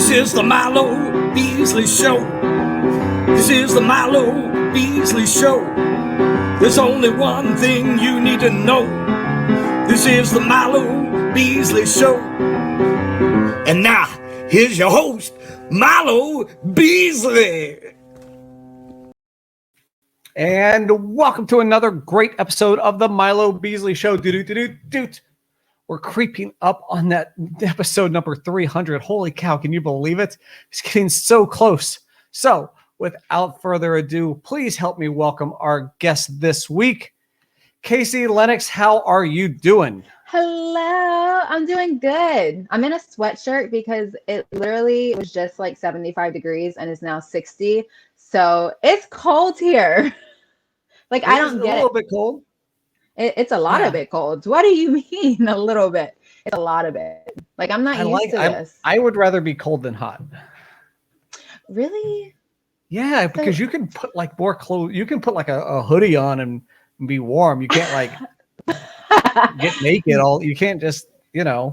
This is the Milo Beasley Show. This is the Milo Beasley Show. There's only one thing you need to know. This is the Milo Beasley Show. And now, here's your host, Milo Beasley. And welcome to another great episode of the Milo Beasley Show. We're creeping up on that episode number 300. Holy cow, can you believe it? It's getting so close. So, without further ado, please help me welcome our guest this week. Kaci Lennox, how are you doing? Hello, I'm doing good. I'm in a sweatshirt because it literally was just like 75 degrees and is now 60. So it's cold here. Like, I don't get it. A little bit cold. It's a lot of it cold. What do you mean a little bit? It's a lot of it. Like, I'm not used to this. I would rather be cold than hot. Really? Yeah, because you can put like more clothes. You can put like a hoodie on and be warm. You can't like get naked all. You can't just,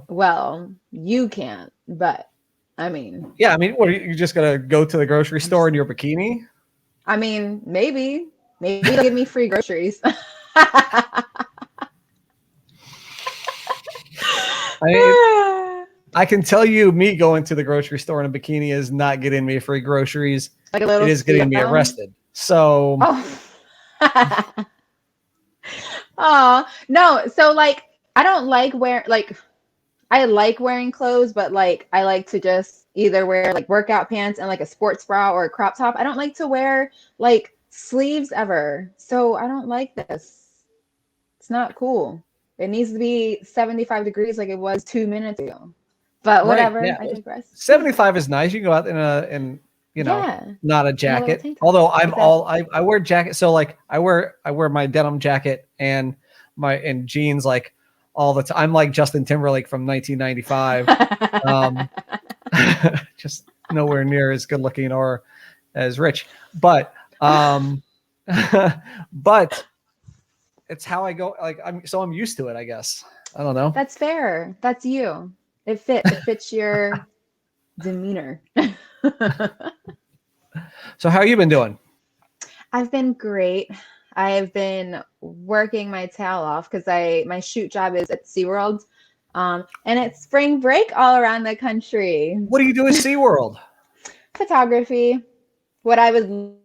Well, you can't, but I mean. Yeah, I mean, what, you just gotta go to the grocery store in your bikini? I mean, maybe they'll give me free groceries. I can tell you, me going to the grocery store in a bikini is not getting me free groceries. Like a little, it is getting me arrested. So, oh no. So like, I don't like I like wearing clothes, but like, I like to just either wear like workout pants and like a sports bra or a crop top. I don't like to wear like sleeves ever. So I don't like this. It's not cool. It needs to be 75 degrees like it was 2 minutes ago. But whatever, right, yeah. I digress. 75 is nice. You can go out in not a jacket. Although I wear jackets. So like I wear my denim jacket and jeans like all the time. I'm like Justin Timberlake from 1995. Just nowhere near as good looking or as rich. But but it's how I go. Like I'm used to it, I guess. I don't know. That's fair. That's you. It fits your demeanor. So how you been doing? I've been great. I've been working my tail off because my shoot job is at SeaWorld. And it's spring break all around the country. What do you do at SeaWorld? Photography. What I would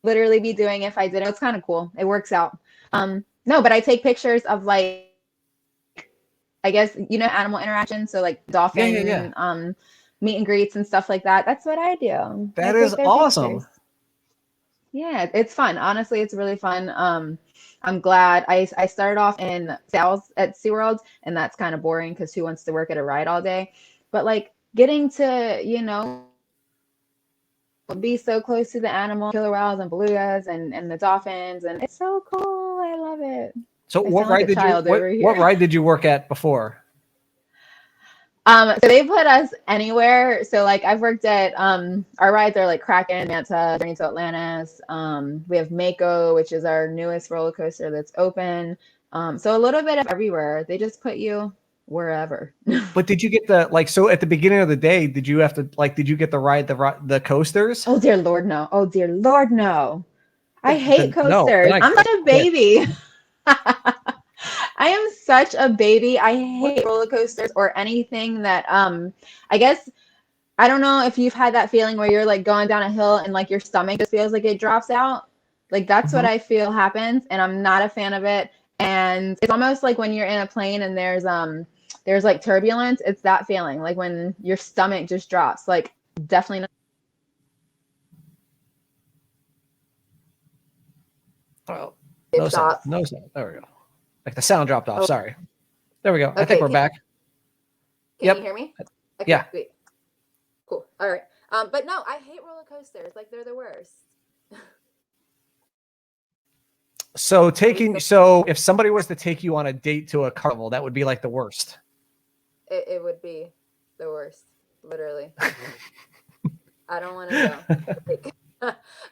literally be doing if I did it. It's kind of cool. It works out. No, but I take pictures of like, I guess, animal interaction. So like dolphin, meet and greets and stuff like that. That's what I do. That is awesome. Pictures. Yeah, it's fun. Honestly, it's really fun. I'm glad I started off in sales at SeaWorld, and that's kind of boring because who wants to work at a ride all day? But like getting to, be so close to the animal, killer whales and belugas and the dolphins, and it's so cool. I love it. So what ride did you work at before? So they put us anywhere. So like I've worked at our rides are like Kraken, Manta, Journey to Atlantis. We have Mako, which is our newest roller coaster that's open. So a little bit of everywhere. They just put you wherever. But did you get so at the beginning of the day, did you get to ride the coasters? Oh dear Lord, no. Oh dear Lord, no. I hate coasters. I'm such a baby. I am such a baby. I hate roller coasters or anything that I guess I don't know if you've had that feeling where you're like going down a hill and like your stomach just feels like it drops out. Like that's what I feel happens, and I'm not a fan of it. And it's almost like when you're in a plane and there's like turbulence. It's that feeling, like when your stomach just drops. Like definitely not. Well, no sound. There we go. Like the sound dropped off. Oh. Sorry. There we go. Okay, I think we're back. Can you hear me? Okay, yeah. Sweet. Cool. All right. But no, I hate roller coasters. Like they're the worst. So if somebody was to take you on a date to a carnival, that would be like the worst. It would be the worst, literally. I don't want to go.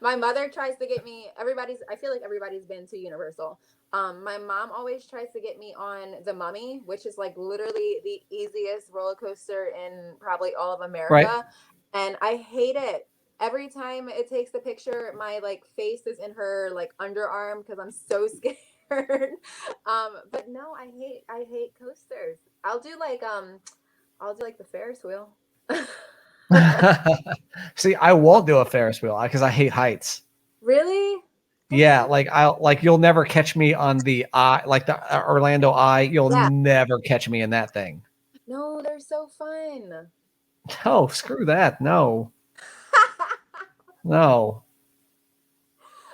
My mother tries to get me. I feel like everybody's been to Universal. My mom always tries to get me on the Mummy, which is like literally the easiest roller coaster in probably all of America, Right. and I hate it. Every time it takes the picture, my like face is in her like underarm because I'm so scared. But no, I hate coasters. I'll do like the Ferris wheel. See, I won't do a Ferris wheel because I hate heights. Really? That's Yeah, so you'll never catch me on the eye, like the Orlando Eye. You'll yeah. never catch me in that thing. No, they're so fun. No, screw that. No, no.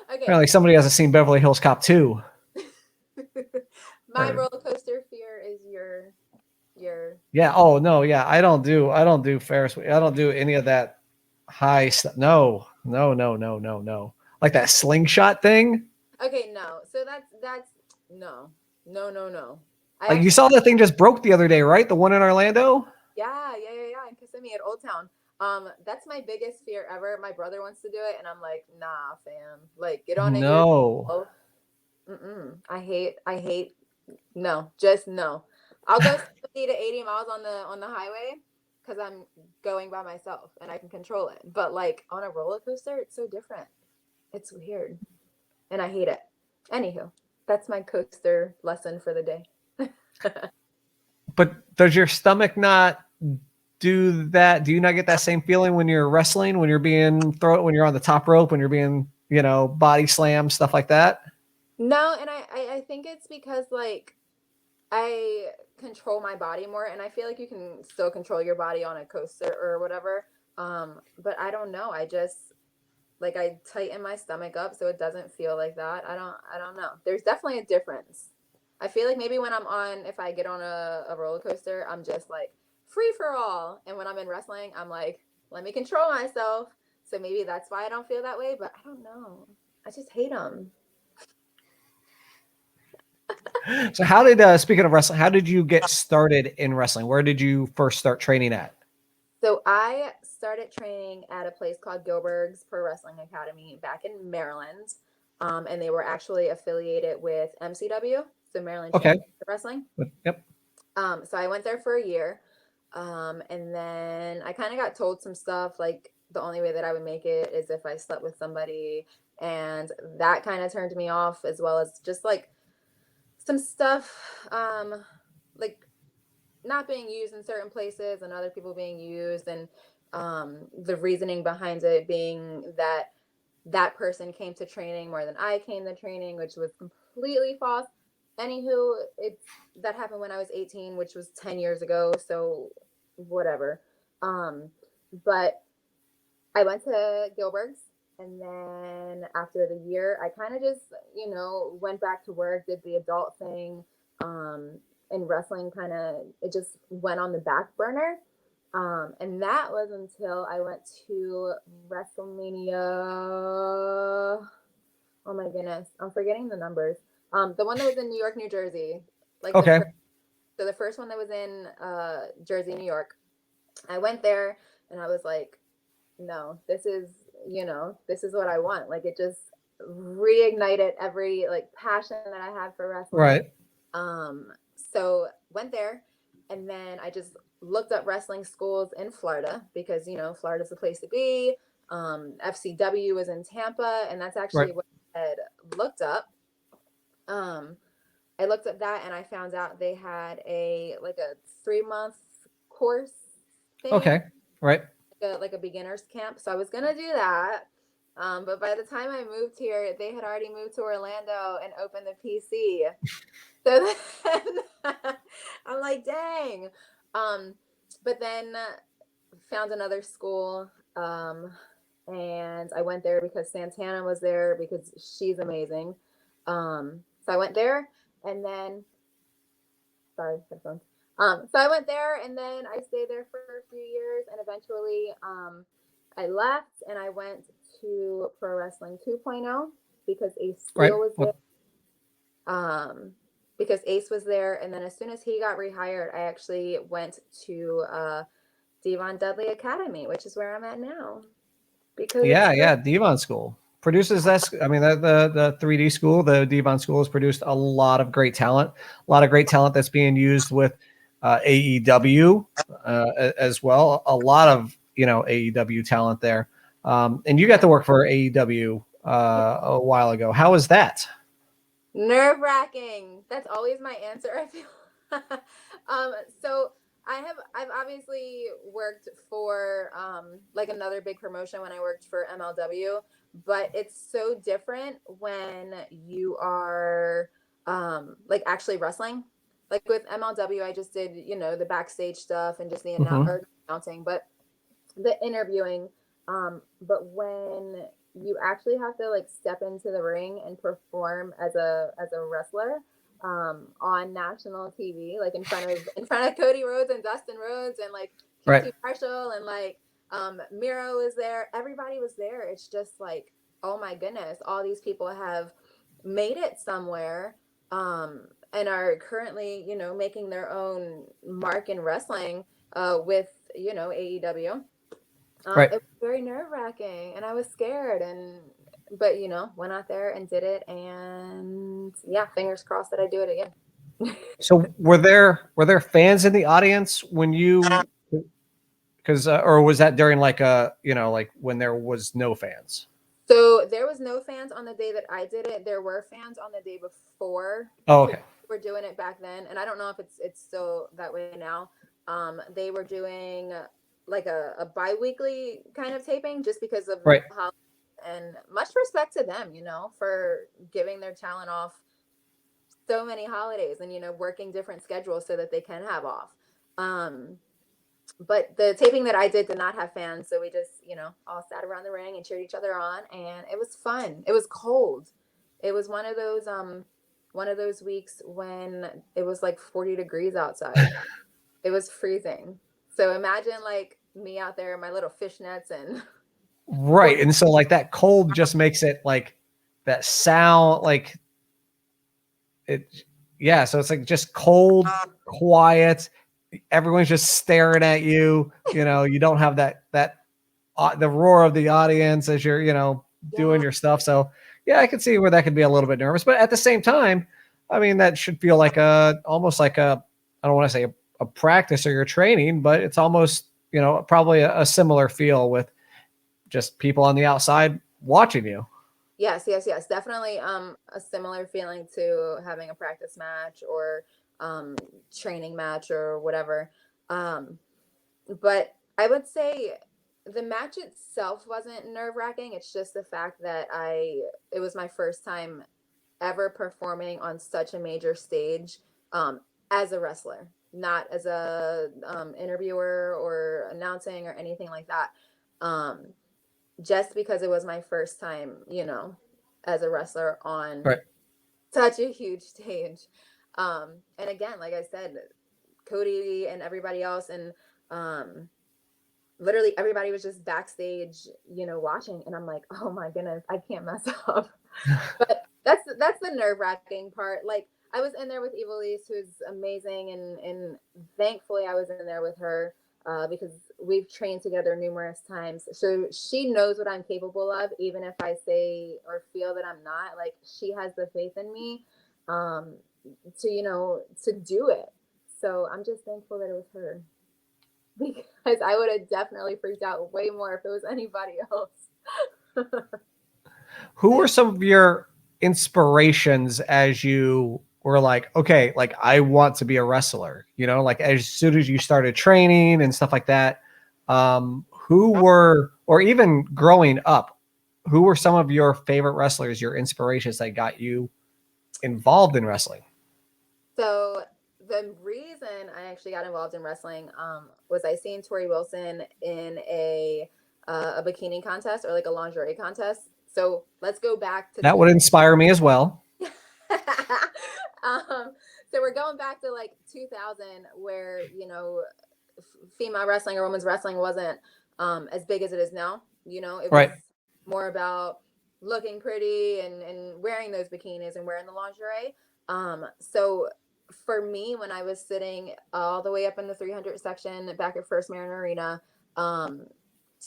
Okay. Apparently, somebody hasn't seen Beverly Hills Cop 2. My roller coaster fear is your Yeah. Oh no. Yeah. I don't do Ferris wheel. I don't do any of that high stuff. No. No. No. No. No. No. Like that slingshot thing. Okay, no. So that's no. No, no, no. I Like you actually saw that thing just broke the other day, right? The one in Orlando. yeah, in Kissimmee at Old Town. That's my biggest fear ever. My brother wants to do it and I'm like, "Nah, fam. Like get on it No. yourself." I hate no, just no. I'll go 70 to 80 miles on the highway because I'm going by myself and I can control it. But like on a roller coaster, it's so different. It's weird. And I hate it. Anywho, that's my coaster lesson for the day. But does your stomach not do that? Do you not get that same feeling when you're wrestling, when you're being thrown, when you're on the top rope, when you're being, body slam, stuff like that? No, and I think it's because like I control my body more and I feel like you can still control your body on a coaster or whatever. But I don't know. I just like I tighten my stomach up so it doesn't feel like that. I don't know. There's definitely a difference. I feel like maybe when if I get on a roller coaster, I'm just like free for all. And when I'm in wrestling, I'm like, let me control myself. So maybe that's why I don't feel that way, but I don't know. I just hate them. So how did, speaking of wrestling, how did you get started in wrestling? Where did you first start training at? So I started training at a place called Gilberg's Pro Wrestling Academy back in Maryland. And they were actually affiliated with MCW, so Maryland Okay. Championship Wrestling. Yep. So I went there for a year. And then I kind of got told some stuff like the only way that I would make it is if I slept with somebody. And that kind of turned me off, as well as just like some stuff like not being used in certain places and other people being used. And the reasoning behind it being that that person came to training more than I came to training, which was completely false. Anywho, that happened when I was 18, which was 10 years ago. So whatever. But I went to Gilbert's, and then after the year, I kind of just, went back to work, did the adult thing. And wrestling kind of, it just went on the back burner. And that was until I went to WrestleMania. Oh my goodness, I'm forgetting the numbers. The one that was in New York, New Jersey, like Okay. so the first one that was in Jersey, New York. I went there and I was like, no, this is what I want. Like it just reignited every like passion that I had for wrestling. Right. So went there and then I just looked up wrestling schools in Florida because, Florida's the place to be. FCW was in Tampa, and that's actually Right. what I had looked up. I looked up that and I found out they had a 3-month course thing, Okay. Right. like a beginner's camp. So I was gonna do that. But by the time I moved here, they had already moved to Orlando and opened the PC. So then I'm like, dang. But then found another school. And I went there because Santana was there because she's amazing. So I went there and then, sorry, headphones. So I went there and then I stayed there for a few years and eventually I left and I went to Pro Wrestling 2.0 because Ace Right. Steel was there. Because Ace was there, and then as soon as he got rehired, I actually went to Devon Dudley Academy, which is where I'm at now. because Yeah, Devon School produces that. I mean, the 3D school, the Devon School, has produced a lot of great talent. A lot of great talent that's being used with AEW as well. A lot of AEW talent there. And you got to work for AEW a while ago. How was that? Nerve-wracking. That's always my answer, I feel. So I've obviously worked for like another big promotion when I worked for MLW, but it's so different when you are like actually wrestling. Like with MLW, I just did, the backstage stuff and just the announcing, but the interviewing. But when you actually have to like step into the ring and perform as a wrestler on national TV, like in front of Cody Rhodes and Dustin Rhodes and like QT Marshall and like Miro was there. Everybody was there. It's just like, oh my goodness, all these people have made it somewhere and are currently, making their own mark in wrestling with, AEW. It was very nerve-wracking and I was scared but went out there and did it, and yeah, fingers crossed that I do it again. So were there fans in the audience when you, because or was that during like like when there was no fans? So there was no fans on the day that I did it. There were fans on the day before. Oh, okay. We were doing it back then, and I don't know if it's still that way now. They were doing like a bi-weekly kind of taping just because of how, and much respect to them, for giving their talent off so many holidays and, working different schedules so that they can have off. But the taping that I did not have fans. So we just, all sat around the ring and cheered each other on, and it was fun. It was cold. It was one of those weeks when it was like 40 degrees outside. It was freezing. So imagine like me out there in my little fishnets and and so like that cold just makes it like that sound like it. Yeah, so it's like just cold, quiet. Everyone's just staring at you. You don't have that the roar of the audience as you're doing your stuff. So yeah, I can see where that could be a little bit nervous, but at the same time, I mean, that should feel like almost like I don't want to say a practice or your training, but it's almost probably a similar feel with just people on the outside watching you. Yes. Definitely a similar feeling to having a practice match or training match or whatever. But I would say the match itself wasn't nerve-wracking. It's just the fact that it was my first time ever performing on such a major stage as a wrestler, not as a interviewer or announcing or anything like that. Just because it was my first time, as a wrestler on such a huge stage. And again, like I said, Cody and everybody else and literally everybody was just backstage, watching, and I'm like, oh my goodness, I can't mess up. But that's the nerve-wracking part. Like I was in there with Evilise, who's amazing, and thankfully I was in there with her because we've trained together numerous times. So she knows what I'm capable of, even if I say or feel that I'm not. Like she has the faith in me to do it. So I'm just thankful that it was her, because I would have definitely freaked out way more if it was anybody else. Who were some of your inspirations as you were like, okay, like I want to be a wrestler, like as soon as you started training and stuff like that, who were, or even growing up, who were some of your favorite wrestlers, your inspirations that got you involved in wrestling? So the reason I actually got involved in wrestling was I seen Tori Wilson in a bikini contest or like a lingerie contest. So let's go back to that would inspire me as well. So we're going back to like 2000, where female wrestling or women's wrestling wasn't as big as it is now. It was more about looking pretty and wearing those bikinis and wearing the lingerie. So for me, when I was sitting all the way up in the 300 section back at First Mariner Arena,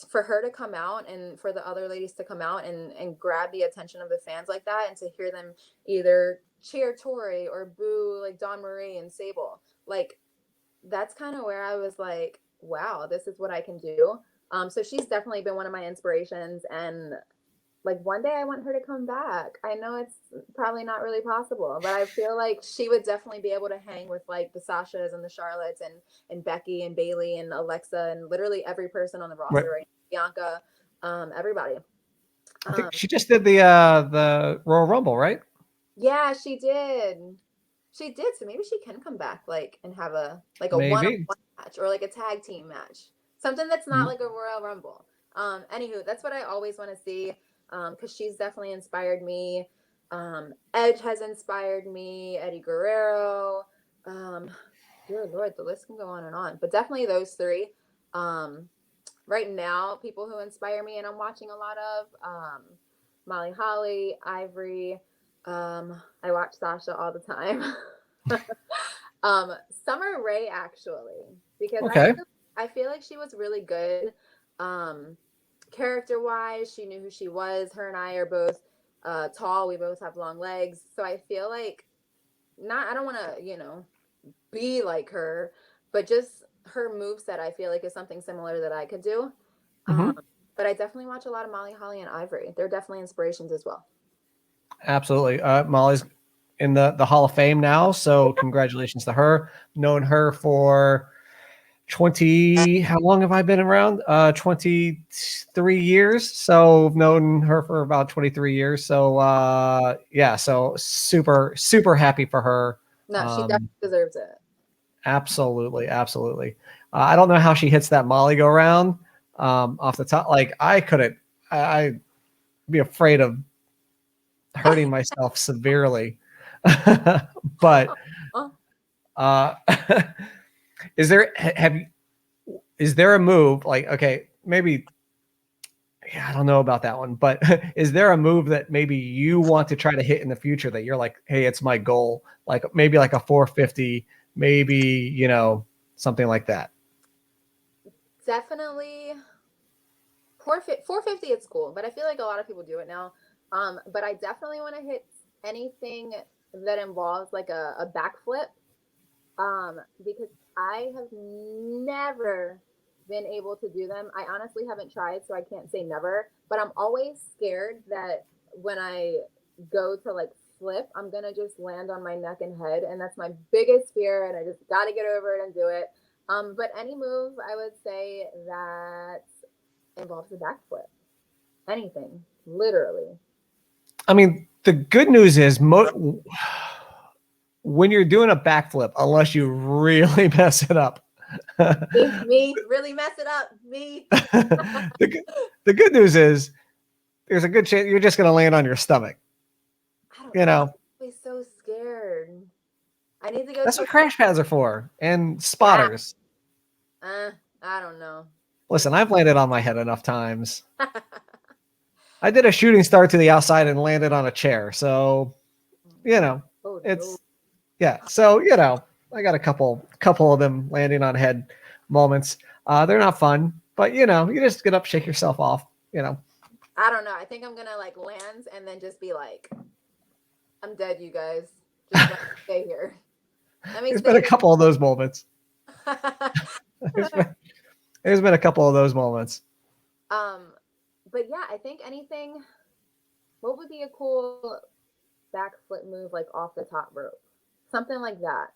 for her to come out and for the other ladies to come out and grab the attention of the fans like that, and to hear them either cheer Tori or boo like Dawn Marie and Sable, like that's kind of where I was like, wow, this is what I can do. So she's definitely been one of my inspirations, and like one day I want her to come back. I know it's probably not really possible, but I feel like she would definitely be able to hang with like the Sashas and the Charlottes and Becky and Bailey and Alexa and literally every person on the roster, right? Bianca, everybody. I think she just did the Royal Rumble, right? Yeah, she did. She did. So maybe she can come back like and have a one-on-one match or like a tag team match. Something that's not like a Royal Rumble. Anywho, that's what I always want to see. Because she's definitely inspired me. Edge has inspired me. Eddie Guerrero. Dear Lord, the list can go on and on. But definitely those three. Right now, people who inspire me and I'm watching a lot of Molly Holly, Ivory. I watch Sasha all the time. Summer Rae, actually, because I feel like she was really good. Character-wise, she knew who she was. Her and I are both tall. We both have long legs. So I feel like I don't want to, be like her, but just her moveset, I feel like is something similar that I could do. But I definitely watch a lot of Molly Holly and Ivory. They're definitely inspirations as well. Absolutely. Molly's in the Hall of Fame now, so congratulations to her. Known her for 20, how long have I been around? 23 years. So I've known her for about 23 years. So yeah, so super, super happy for her. No, she definitely deserves it. Absolutely. Absolutely. I don't know how she hits that Molly go round off the top. Like I'd be afraid of hurting myself severely. But is there a move like, okay, maybe, yeah, I don't know about that one, but is there a move that maybe you want to try to hit in the future that you're like, hey, it's my goal, like maybe like a 450, maybe, something like that? Definitely 450, it's cool, but I feel like a lot of people do it now. But I definitely want to hit anything that involves like a backflip. Because I have never been able to do them. I honestly haven't tried, so I can't say never, but I'm always scared that when I go to like flip, I'm going to just land on my neck and head. And that's my biggest fear. And I just got to get over it and do it. But any move, I would say that involves a backflip. Anything, literally. I mean, the good news is when you're doing a backflip, unless you really mess it up. me really mess it up. Me. The good news is there's a good chance you're just going to land on your stomach. I'm so scared. I need to go. That's what crash pads are for, and spotters. I don't know. Listen, I've landed on my head enough times. I did a shooting star to the outside and landed on a chair. So, it's, yeah. So, I got a couple of them landing on head moments. They're not fun, but you just get up, shake yourself off, I don't know. I think I'm going to like land and then just be like, I'm dead, you guys. Just stay here. There's been a couple of those moments. There's been a couple of those moments. But yeah, I think anything. What would be a cool backflip move like off the top rope? Something like that.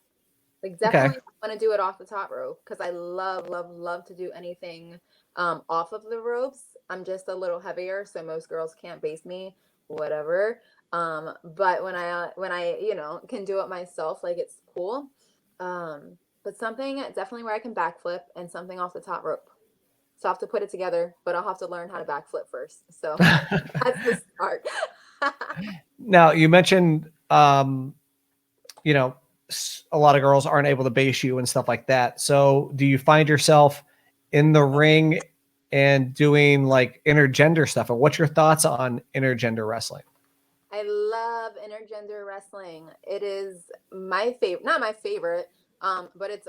Like definitely want to do it off the top rope because I love, love, love to do anything off of the ropes. I'm just a little heavier, so most girls can't base me. Whatever. But when I can do it myself, like it's cool. But something definitely where I can backflip and something off the top rope. So I have to put it together, but I'll have to learn how to backflip first. So that's the start. Now you mentioned, a lot of girls aren't able to base you and stuff like that. So do you find yourself in the ring and doing like intergender stuff? And what's your thoughts on intergender wrestling? I love intergender wrestling. It is my favorite, not my favorite, but it's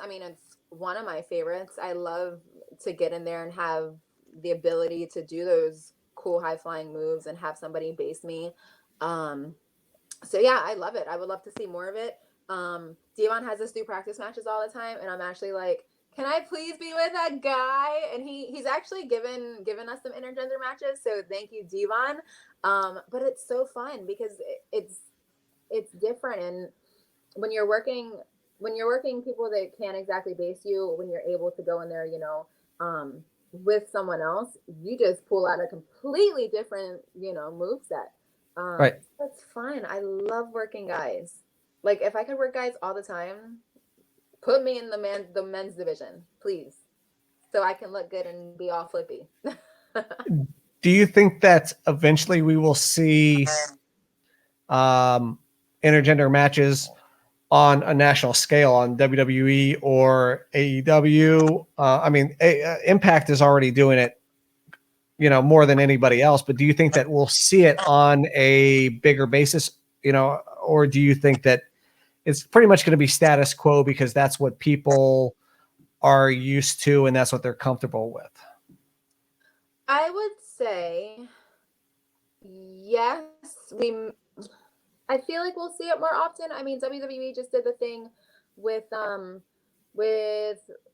one of my favorites. I love to get in there and have the ability to do those cool high flying moves and have somebody base me. So yeah, I love it. I would love to see more of it. Devon has us do practice matches all the time, and I'm actually like, can I please be with that guy? And he's actually given us some intergender matches, so thank you, Devon. But it's so fun because it's different, and when you're working people that can't exactly base you, when you're able to go in there, with someone else, you just pull out a completely different, move set. Right. That's fun. I love working guys. Like if I could work guys all the time, put me in the men's division, please, so I can look good and be all flippy. Do you think that eventually we will see intergender matches on a national scale on WWE or AEW? Impact is already doing it, more than anybody else, but do you think that we'll see it on a bigger basis, or do you think that it's pretty much going to be status quo because that's what people are used to and that's what they're comfortable with? I would say yes. I feel like we'll see it more often. I mean, WWE just did the thing with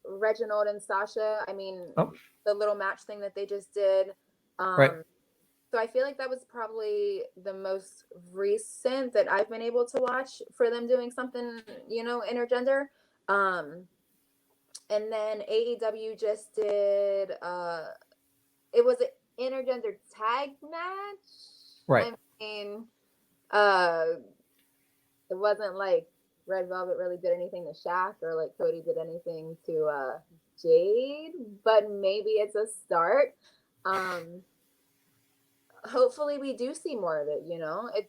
Reginald and Sasha. I mean, the little match thing that they just did. Right. So I feel like that was probably the most recent that I've been able to watch for them doing something, intergender. And then AEW just did it was an intergender tag match. Right. I mean, it wasn't like Red Velvet really did anything to Shaq or like Cody did anything to Jade, but maybe it's a start. Hopefully we do see more of it,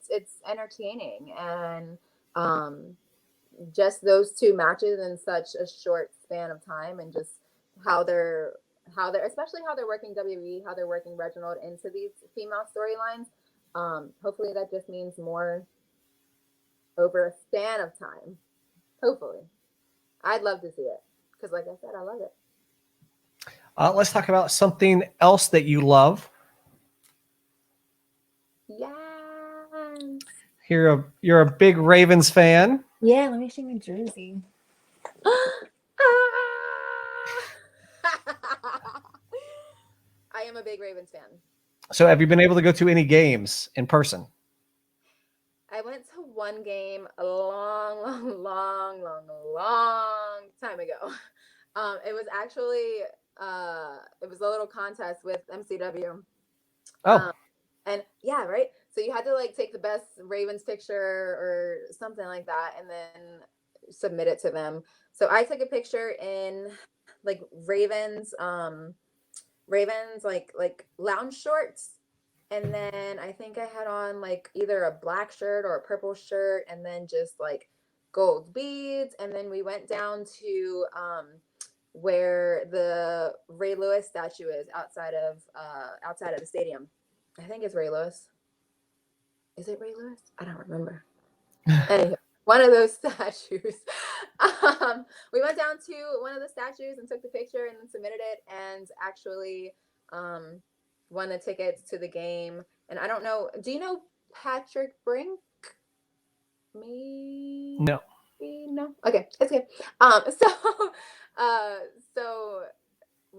it's entertaining, and just those two matches in such a short span of time, and just how they're especially how they're working WWE, how they're working Reginald into these female storylines. Hopefully that just means more over a span of time. Hopefully. I'd love to see it because like I said, I love it. Let's talk about something else that you love. Yes. You're a big Ravens fan. Yeah, let me see my jersey. I am a big Ravens fan. So have you been able to go to any games in person? I went to one game a long time ago. It was actually it was a little contest with MCW. Oh. And yeah, right. So you had to like take the best Ravens picture or something like that, and then submit it to them. So I took a picture in like Ravens like lounge shorts, and then I think I had on like either a black shirt or a purple shirt, and then just like gold beads, and then we went down to where the Ray Lewis statue is outside of the stadium. I think it's Ray Lewis. Is it Ray Lewis? I don't remember. Anyway, one of those statues. We went down to one of the statues and took the picture and then submitted it, and actually won the tickets to the game. And I don't know. Do you know Patrick Brink? Me? No. No. Okay, it's good. So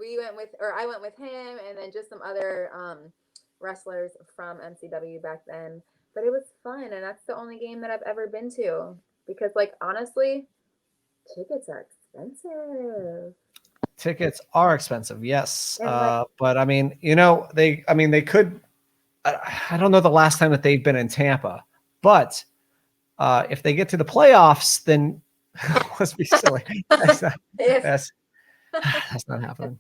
I went with him, and then just some other wrestlers from MCW back then. But it was fun, and that's the only game that I've ever been to, because like honestly, tickets are expensive. Tickets are expensive, yes. But I mean, they could. I don't know the last time that they've been in Tampa, but if they get to the playoffs, then let's be silly. That's not happening.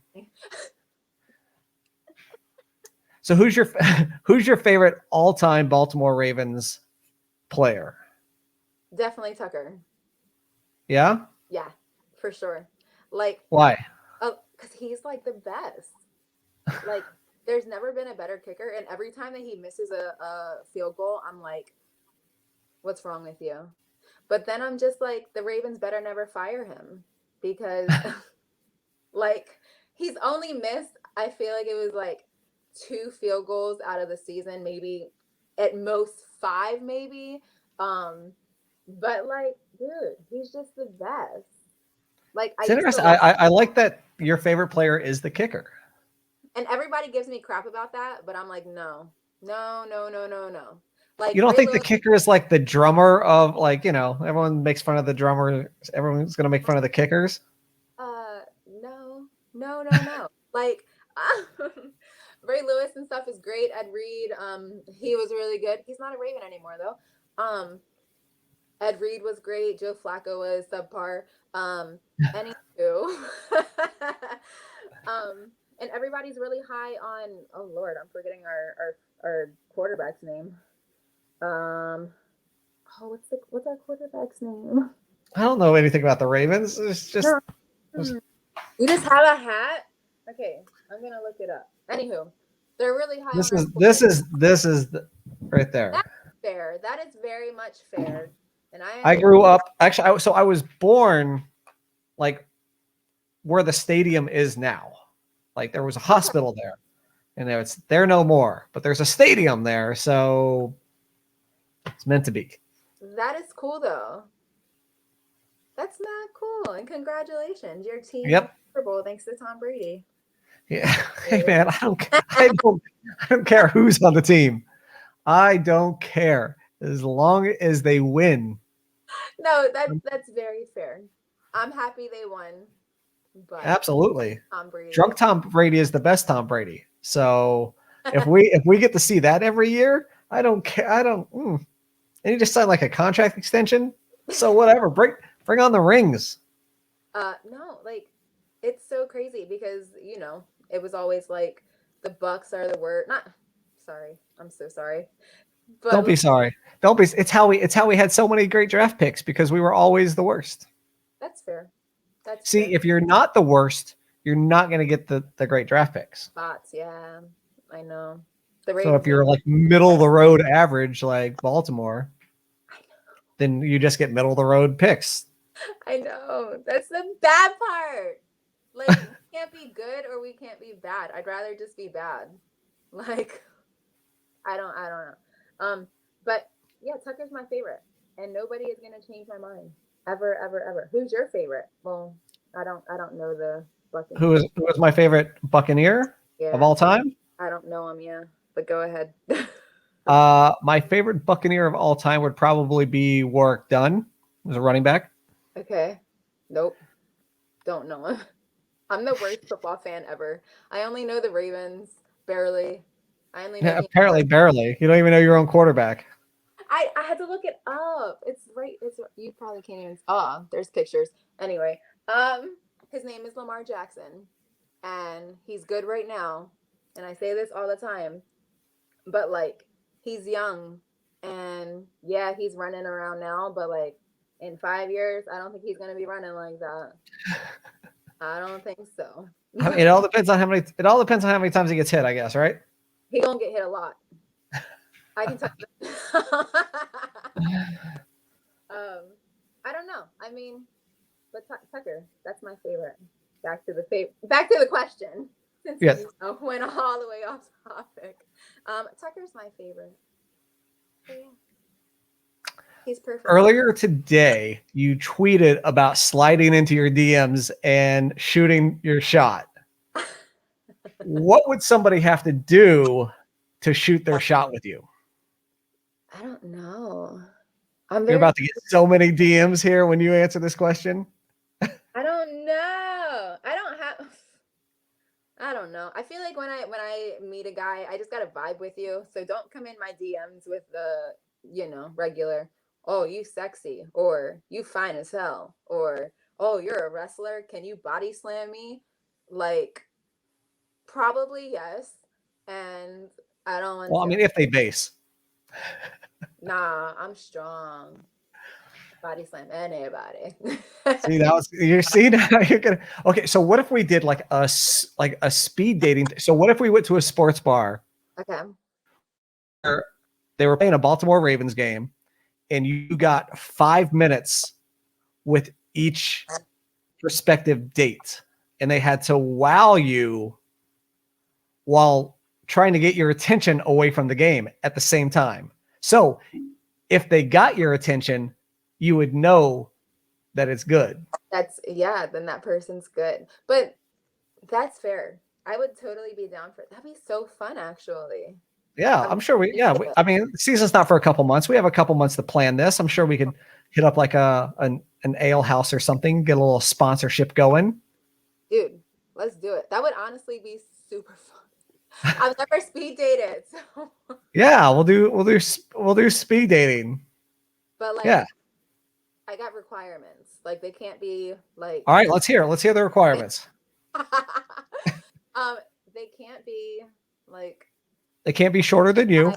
So who's your favorite all-time Baltimore Ravens player? Definitely Tucker. Yeah? Yeah, for sure. Like, why? Because he's like the best. Like, there's never been a better kicker, and every time that he misses a field goal, I'm like, what's wrong with you? But then I'm just like, the Ravens better never fire him, because like he's only missed, I feel like it was like 2 field goals out of the season, maybe at most 5, maybe. But like, dude, he's just the best. Like, It's interesting. I like that your favorite player is the kicker. And everybody gives me crap about that, but I'm like, no. Like, you don't think the kicker is like the drummer of, like, everyone makes fun of the drummer. Everyone's going to make fun of the kickers. No. Like, Ray Lewis and stuff is great. Ed Reed, he was really good. He's not a Raven anymore though. Ed Reed was great. Joe Flacco was subpar. Anywho, and everybody's really high on. Oh Lord, I'm forgetting our quarterback's name. What's our quarterback's name? I don't know anything about the Ravens. It's just you just have a hat. Okay, I'm gonna look it up. Anywho, they're really high. This is right there. That's fair. That is very much fair. And I grew up actually. I was born like where the stadium is now. Like there was a hospital there, and it's there no more. But there's a stadium there, so it's meant to be. That is cool, though. That's not cool, and congratulations, your team. Yep. Super Bowl thanks to Tom Brady. Yeah, hey man, I don't care who's on the team. I don't care as long as they win. No, that's very fair. I'm happy they won. But absolutely, Tom Brady. Drunk Tom Brady is the best Tom Brady. So if we get to see that every year, I don't care. And he just signed like a contract extension. So whatever, bring on the rings. No, like it's so crazy because it was always like the Bucks are the worst. Sorry, I'm so sorry. But don't be sorry. Don't be. It's how we had so many great draft picks because we were always the worst. That's fair. See, if you're not the worst, you're not going to get the great draft picks. Spots, yeah, I know. So if you're like middle of the road average, like Baltimore, then you just get middle of the road picks. I know. That's the bad part. Like, we can't be good or we can't be bad. I'd rather just be bad. Like, I don't know. But yeah, Tucker's my favorite, and nobody is gonna change my mind ever. Who's your favorite? Well, I don't know the Buccaneer. Who is my favorite Buccaneer of all time? I don't know him, yeah. But go ahead. My favorite Buccaneer of all time would probably be Warwick Dunn. He was a running back. Okay. Nope. Don't know him. I'm the worst football fan ever. I only know the Ravens barely. I only know apparently barely. You don't even know your own quarterback. I had to look it up. It's right. You probably can't even. There's pictures. Anyway, his name is Lamar Jackson, and he's good right now. And I say this all the time, but like he's young, and yeah, he's running around now. But like in 5 years, I don't think he's gonna be running like that. I don't think so. I mean, it all depends on how many. It all depends on how many times he gets hit, I guess, right? He gonna get hit a lot. I can tell you. I don't know. I mean, but Tucker, that's my favorite. Back to the question. Since yes. We went all the way off topic. Tucker's my favorite. So, yeah. He's perfect. Earlier today, you tweeted about sliding into your DMs and shooting your shot. What would somebody have to do to shoot their shot with you? I don't know. You're about to get so many DMs here when you answer this question. I don't know. I don't know. I feel like when I meet a guy, I just gotta vibe with you. So don't come in my DMs with the, regular, oh, you sexy, or you fine as hell, or oh, you're a wrestler. Can you body slam me? Like, probably yes. And I don't want Well, I mean, if they base. Nah, I'm strong. Body slam anybody. See, now you're gonna. Okay, so what if we did like a speed dating? So what if we went to a sports bar? Okay. They were playing a Baltimore Ravens game, and you got 5 minutes with each prospective date, and they had to wow you while trying to get your attention away from the game at the same time. So if they got your attention, you would know that it's good. Then that person's good. But that's fair. I would totally be down for it. That'd be so fun, actually. Yeah, I'm sure I mean, the season's not for a couple months. We have a couple months to plan this. I'm sure we could hit up like an ale house or something, get a little sponsorship going. Dude, let's do it. That would honestly be super fun. I've never speed dated, so yeah, we'll do speed dating. But like, yeah, I got requirements. Like they can't be like. All right, let's hear the requirements. They can't be like. They can't be shorter than you.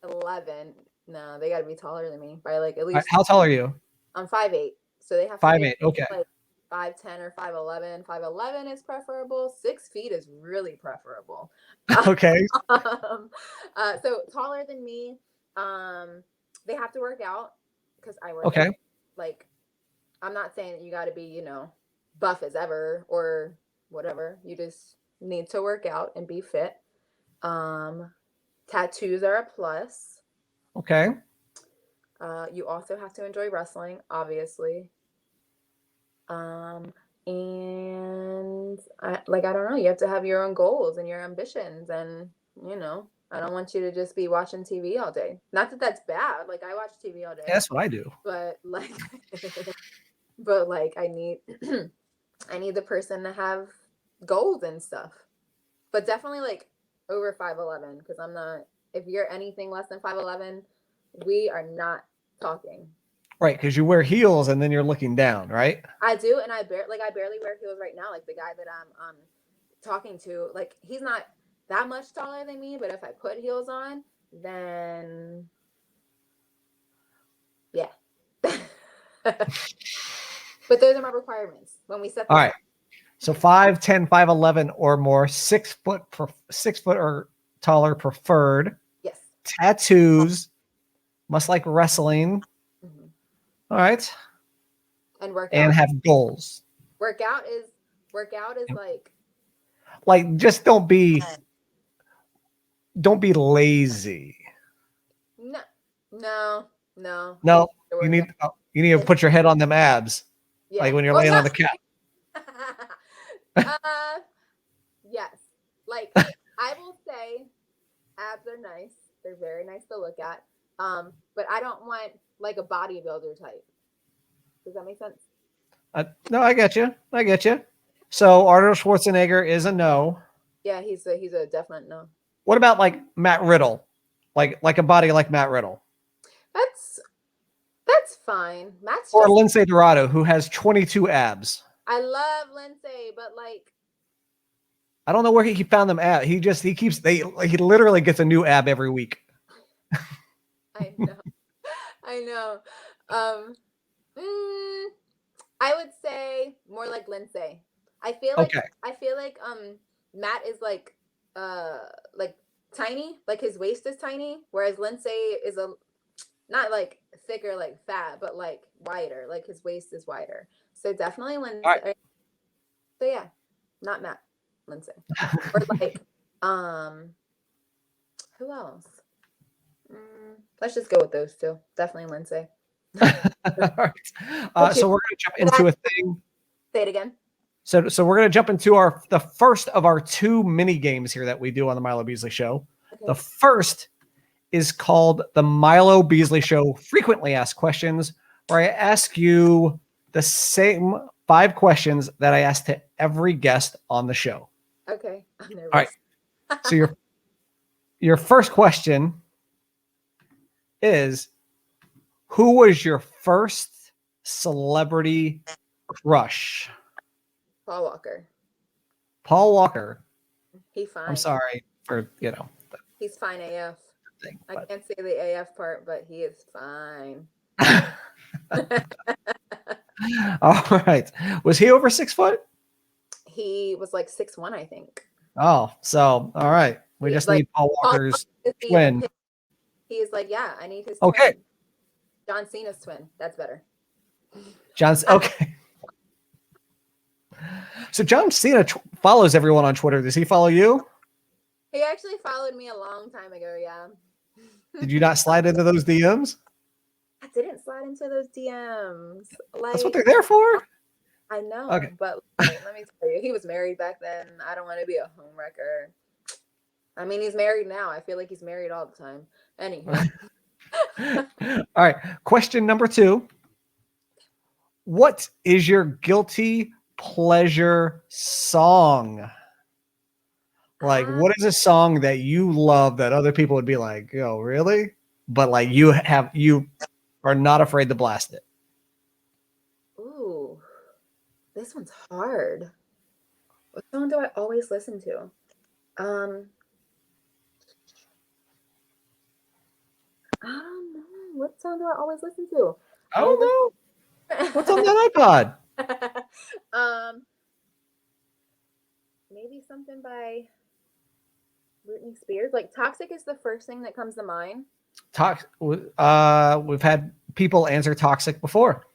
11. No, they got to be taller than me by like at least. Right, how tall are you? I'm 5'8", so they have 5'8". Okay. Like 5'10" or 5'11". 5'11" is preferable. 6 feet is really preferable. Okay. So taller than me. They have to work out because I work. Okay. Out. Like, I'm not saying that you got to be, buff as ever or whatever. You just need to work out and be fit. Tattoos are a plus. Okay. You also have to enjoy wrestling, obviously. And I don't know, you have to have your own goals and your ambitions, and I don't want you to just be watching TV all day. Not that that's bad. Like I watch TV all day. Yeah, that's what I do. But I need I need the person to have goals and stuff. But definitely like over 5'11", because I'm not. If you're anything less than 5'11", we are not talking. Right, because you wear heels and then you're looking down, right? I do, and I barely wear heels right now. Like the guy that I'm talking to, like he's not that much taller than me, but if I put heels on, then yeah. But those are my requirements when we set. All right. So 5'10", 5'11", or more, 6 foot or taller preferred. Yes. Tattoos. Must like wrestling. Mm-hmm. All right. And work out. And have goals. Workout is like just don't be lazy. No. You need to put your head on them abs. Yeah. Like when you're laying on the couch. Yes. Like I will say abs are nice. They're very nice to look at. But I don't want like a bodybuilder type. Does that make sense? No, I get you. So Arnold Schwarzenegger is a no. Yeah, he's a definite no. What about like Matt Riddle? Like a body like Matt Riddle? That's fine. Or Lindsay Dorado, who has 22 abs. I love Lindsay, but like I don't know where he found them at. He literally gets a new ab every week. I know. I would say more like Lindsay. I feel like Matt is like tiny, like his waist is tiny, whereas Lindsay is not like thicker like fat, but like wider, like his waist is wider. So definitely Lindsay. Right. So yeah, not Matt, Lindsay. Or like who else? Let's just go with those two. Definitely Lindsay. All right. So we're going to jump into a thing. Say it again. So we're going to jump into the first of our 2 mini games here that we do on the Milo Beasley Show. Okay. The first is called the Milo Beasley Show Frequently Asked Questions, where I ask you the same 5 questions that I ask to every guest on the show. Okay. I'm nervous. All right. So your first question is, who was your first celebrity crush? Paul Walker. Paul Walker. He's fine. I'm sorry for, He's fine AF. I can't say the AF part, but he is fine. All right. Was he over 6 foot? He was like 6'1", I think. Oh, so all right. We just need Paul Walker's twin. He is like, yeah, I need his twin. John Cena's twin. That's better. Okay. So John Cena follows everyone on Twitter. Does he follow you? He actually followed me a long time ago, yeah. Did you not slide into those DMs? I didn't slide into those DMs. That's what they're there for. I know, okay. But let me tell you, he was married back then. I don't want to be a homewrecker. I mean, he's married now. I feel like he's married all the time. Anywho. All right. Question number 2. What is your guilty pleasure song? Like, what is a song that you love that other people would be like, "Oh, really?" But like you are not afraid to blast it. Ooh, this one's hard. What song do I always listen to? I don't know. What song do I always listen to? I don't know. What's on that iPod? Maybe something by Britney Spears. Like Toxic is the first thing that comes to mind. We've had people answer Toxic before.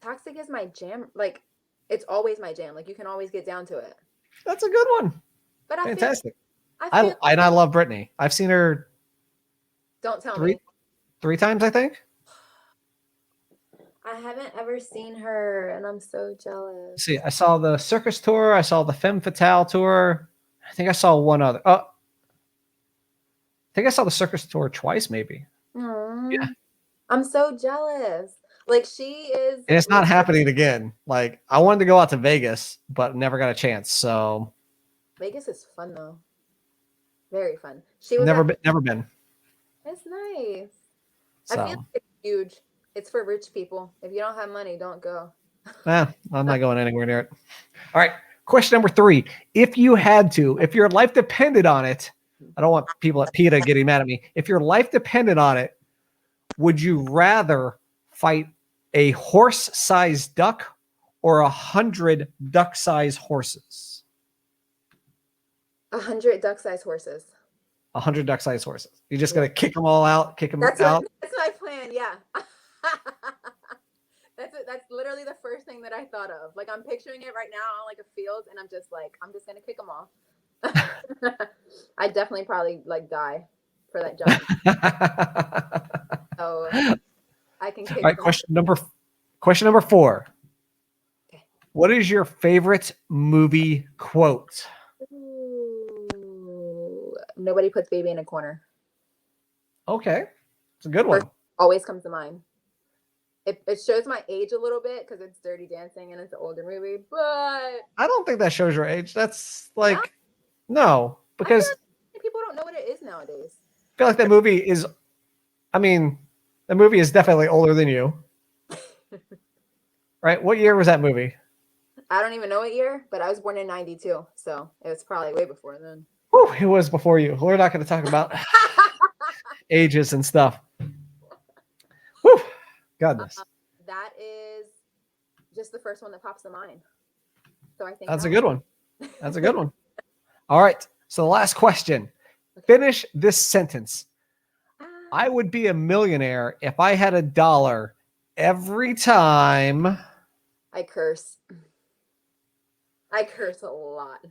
Toxic is my jam. Like, it's always my jam. Like, you can always get down to it. That's a good one. But fantastic. I love Britney. I've seen her. Don't tell me. 3 times, I think. I haven't ever seen her, and I'm so jealous. See, I saw the Circus tour. I saw the Femme Fatale tour. I think I saw one other. Oh, I think I saw the Circus tour twice, maybe. Yeah. I'm so jealous. Like, she is. And it's not happening again. Like, I wanted to go out to Vegas, but never got a chance. So Vegas is fun, though. Very fun. She was never been. It's nice. So. I feel like it's huge. It's for rich people. If you don't have money, don't go. I'm not going anywhere near it. All right. Question number 3. If your life depended on it, I don't want people at PETA getting mad at me. If your life depended on it, would you rather fight a horse-sized duck or 100 duck-sized horses? 100 duck-sized horses. 100 duck-sized horses. You're just going to kick them all out, That's my plan, yeah. That's literally the first thing that I thought of. Like, I'm picturing it right now on like a field, and I'm just gonna kick them off. I definitely probably like die for that job. So I can kick. All right, question number 4. Okay. What is your favorite movie quote? Ooh, nobody puts baby in a corner. Okay, it's a good one. Always comes to mind. It shows my age a little bit because it's Dirty Dancing and it's an older movie, but I don't think that shows your age. That's like, no, because people don't know what it is nowadays. I feel like that movie is, the movie is definitely older than you. Right? What year was that movie? I don't even know what year, but I was born in 92, so it was probably way before then. Whew, it was before you. We're not going to talk about ages and stuff. Whew. Goodness. That is just the first one that pops to mind. So I think that's a good one. That's a good one. All right. So the last question. Okay. Finish this sentence. I would be a millionaire if I had $1 every time I curse. I curse a lot.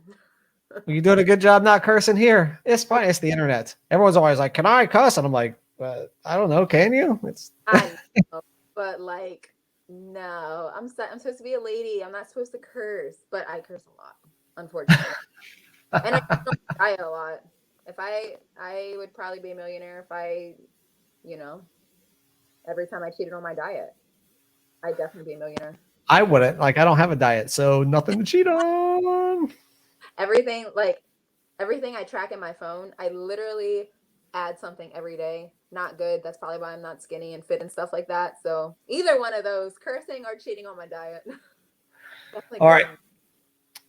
You're doing a good job not cursing here. It's fine. It's the internet. Everyone's always like, "Can I cuss?" And I'm like, I don't know. Can you? I know, but like, no. I'm supposed to be a lady. I'm not supposed to curse, but I curse a lot, unfortunately. And I diet a lot. If I would probably be a millionaire if I, every time I cheated on my diet, I'd definitely be a millionaire. I wouldn't. Like, I don't have a diet, so nothing to cheat on. Everything I track in my phone, I literally add something every day. Not good. That's probably why I'm not skinny and fit and stuff like that. So either one of those, cursing or cheating on my diet. All right.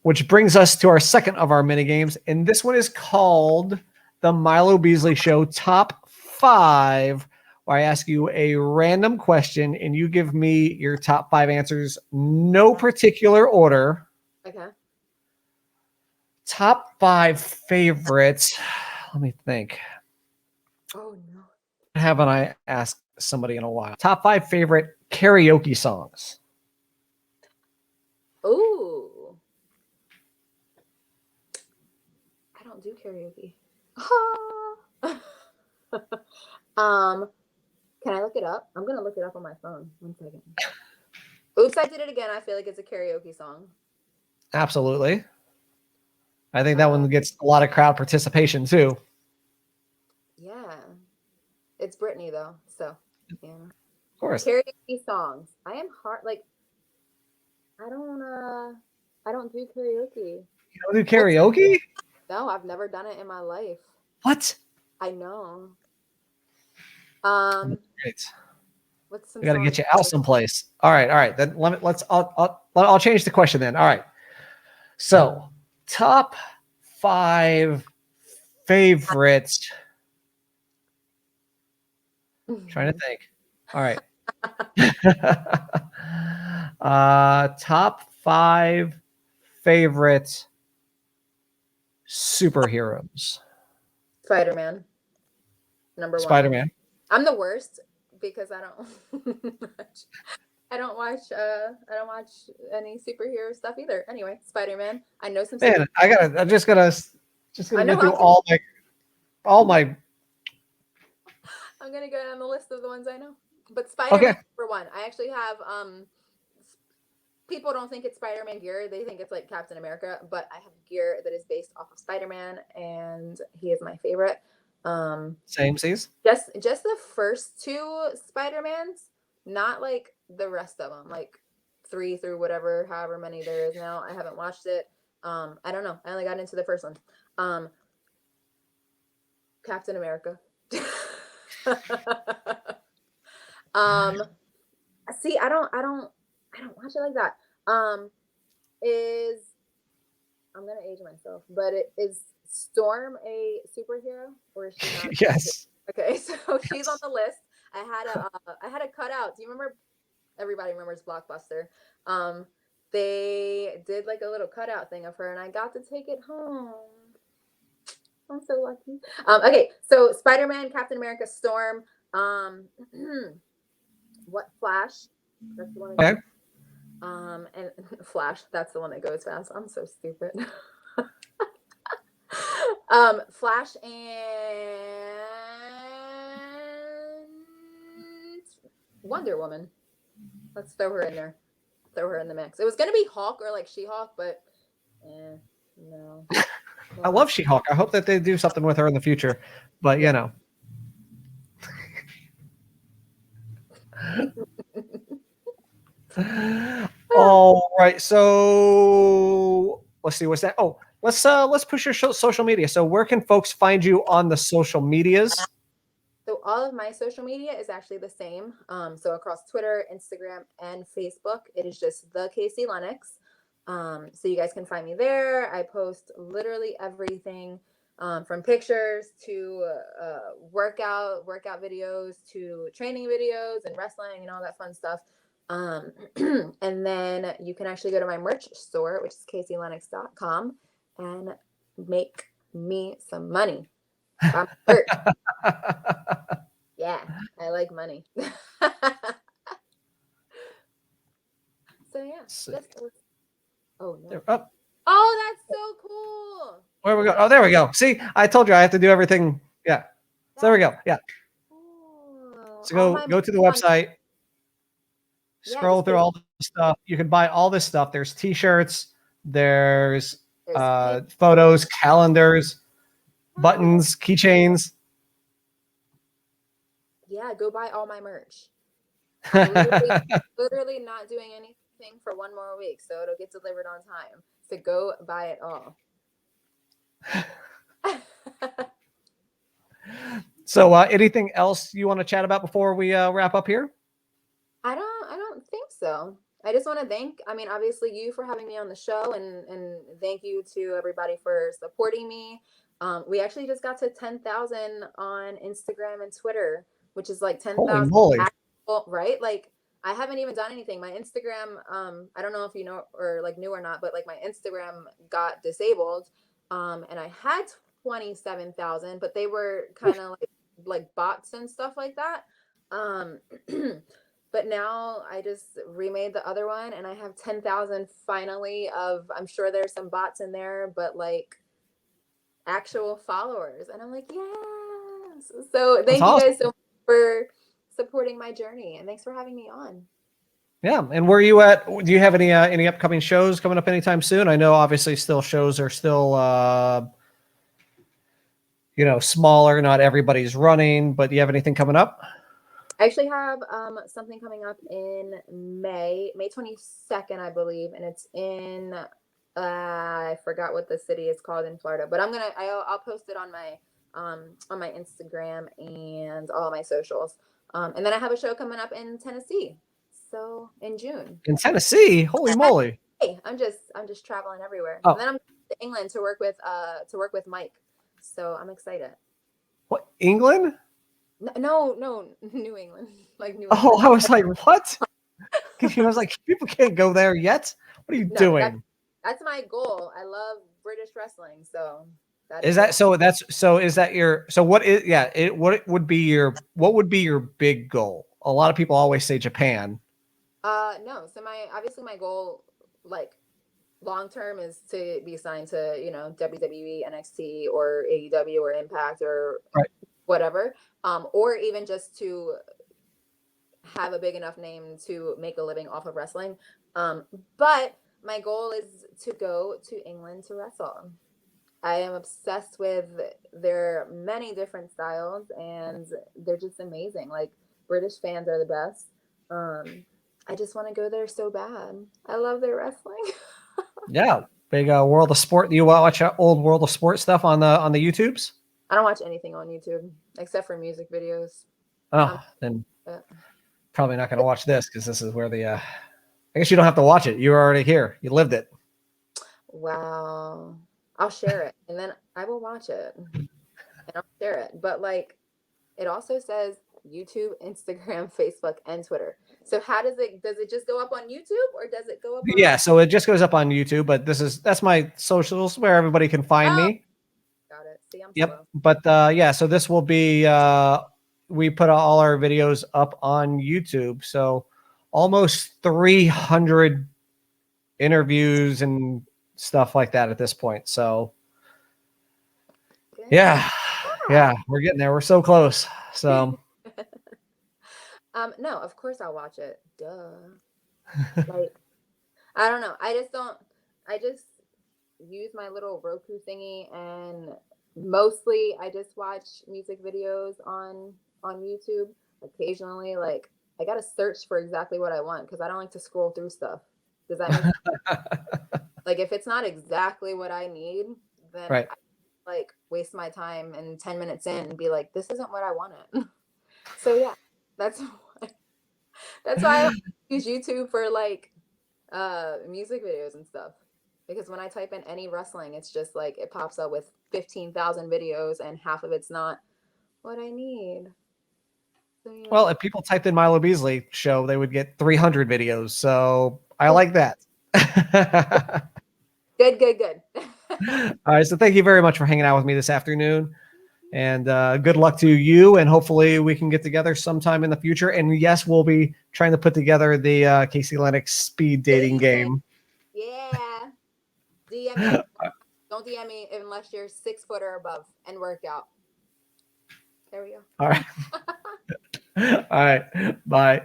Which brings us to our second of our mini games. And this one is called the Milo Beasley Show Top 5, where I ask you a random question and you give me your top 5 answers. No particular order. Okay. Top 5 favorites. Let me think. Oh, no. Haven't I asked somebody in a while? Top 5 favorite karaoke songs. Ooh. I don't do karaoke. Can I look it up? I'm gonna look it up on my phone. 1 second. Oops, I Did It Again. I feel like it's a karaoke song. Absolutely. I think that one gets a lot of crowd participation too. Yeah. It's Britney though, so yeah. Of course. Karaoke songs. I am hard like I don't do karaoke. You don't do karaoke? No, I've never done it in my life. What? I know. Great. What's some We got to get you songs? out someplace. All right. Then I'll change the question then. All right. So, top 5 favorites. Trying to think. All right. Top 5 favorite superheroes. Spiderman. Number 1. Spiderman. I'm the worst because I don't watch any superhero stuff either. Anyway, Spider-Man. I know some. Man, I'm just gonna go through all my. I'm gonna go down the list of the ones I know. But Spider-Man number 1. I actually have people don't think it's Spider-Man gear. They think it's like Captain America, but I have gear that is based off of Spider-Man, and he is my favorite. Same seas. Just the first 2 Spider-Mans, not like the rest of them, like 3 through however many there is now. I haven't watched it. I don't know. I only got into the first one. Captain America. See, I don't watch it like that. I'm gonna age myself, but is Storm a superhero or is she not? Yes. Okay, so she's on the list. I had a cutout. Do you remember? Everybody remembers Blockbuster. They did like a little cutout thing of her, and I got to take it home. I'm so lucky. Okay, so Spider-Man, Captain America, Storm. What Flash? That's the one. Okay. And Flash. That's the one that goes fast. I'm so stupid. Flash and Wonder Woman. Let's throw her in there. Throw her in the mix. It was gonna be Hulk or like She-Hulk, but no. I love She-Hulk. I hope that they do something with her in the future, but you know. All right, so let's see what's that. Oh, let's push your social media. So where can folks find you on the social medias? So all of my social media is actually the same. So across Twitter, Instagram, and Facebook, it is just the Kaci Lennox. So you guys can find me there. I post literally everything, from pictures to workout videos to training videos and wrestling and all that fun stuff. And then you can actually go to my merch store, which is KaciLennox.com, and make me some money. I'm hurt. Yeah, I like money. So yeah. Oh no. Oh, that's so cool. Where we go? Oh, there we go. See, I told you I have to do everything. Yeah. So there we go. Yeah. Cool. So go to the website. Scroll through all the stuff. You can buy all this stuff. There's t-shirts, there's photos, calendars, buttons, keychains. Yeah, go buy all my merch. Literally not doing anything for 1 more week, so it'll get delivered on time. So go buy it all. So anything else you want to chat about before we wrap up here? I don't think so. I just want to thank, obviously you for having me on the show, and thank you to everybody for supporting me. We actually just got to 10,000 on Instagram and Twitter, which is like 10,000, right? Like I haven't even done anything. My Instagram, I don't know if you know or like knew or not, but like my Instagram got disabled, and I had 27,000, but they were kind of like bots and stuff like that. But now I just remade the other one, and I have 10,000 finally. I'm sure there's some bots in there, but like actual followers. And I'm like, yes. So thank That's you awesome. guys so much for supporting my journey. And thanks for having me on. Yeah. And where are you at? Do you have any upcoming shows coming up anytime soon? I know obviously shows are still, smaller. Not everybody's running, but do you have anything coming up? I actually have something coming up in May 22nd, I believe. And it's in, I forgot what the city is called in Florida, but I'll post it on my Instagram and all my socials. And then I have a show coming up in Tennessee. So in June. In Tennessee? Holy moly. Hey, I'm just traveling everywhere. Oh. And then I'm to England to work with Mike. So I'm excited. What, England? No, New England. Like New England. Oh, I was like, what? I was like, people can't go there yet. What are you doing? That's my goal. I love British wrestling. So what would be your big goal? A lot of people always say Japan. No. So my goal, like, long term, is to be signed to, WWE, NXT, or AEW, or Impact, or whatever. Or even just to have a big enough name to make a living off of wrestling. But my goal is to go to England to wrestle. I am obsessed with their many different styles, and they're just amazing. Like, British fans are the best. I just want to go there so bad. I love their wrestling. Yeah, big World of Sport. Do you watch old World of Sport stuff on the YouTubes? I don't watch anything on YouTube except for music videos. Oh, then probably not going to watch this, because this is where I guess you don't have to watch it. You're already here. You lived it. Wow. I'll share it, and then I will watch it, and I'll share it. But, like, it also says YouTube, Instagram, Facebook, and Twitter. So how does it just go up on YouTube, or does it go up on... Yeah, so it just goes up on YouTube, but that's my socials where everybody can find me. Got it. See, I'm slow. But so this will be we put all our videos up on YouTube. So almost 300 interviews and stuff like that at this point. So yeah, we're getting there. We're so close. So no, of course I'll watch it. Duh. Like, I don't know. I just use my little Roku thingy, and mostly I just watch music videos on YouTube. Occasionally, like, I gotta search for exactly what I want, because I don't like to scroll through stuff. Does that make sense? Like, if it's not exactly what I need, then I, like, waste my time, and 10 minutes in and be like, this isn't what I wanted. So yeah, that's why I use YouTube for, like, music videos and stuff. Because when I type in any wrestling, it's just like it pops up with 15,000 videos, and half of it's not what I need. So, yeah. Well, if people typed in Milo Beasley Show, they would get 300 videos. So I like that. Good. All right. So thank you very much for hanging out with me this afternoon. And good luck to you. And hopefully we can get together sometime in the future. And yes, we'll be trying to put together the Kaci Lennox speed dating game. Yeah. DM me. Don't DM me unless you're 6 foot or above and work out. There we go. All right. All right. Bye.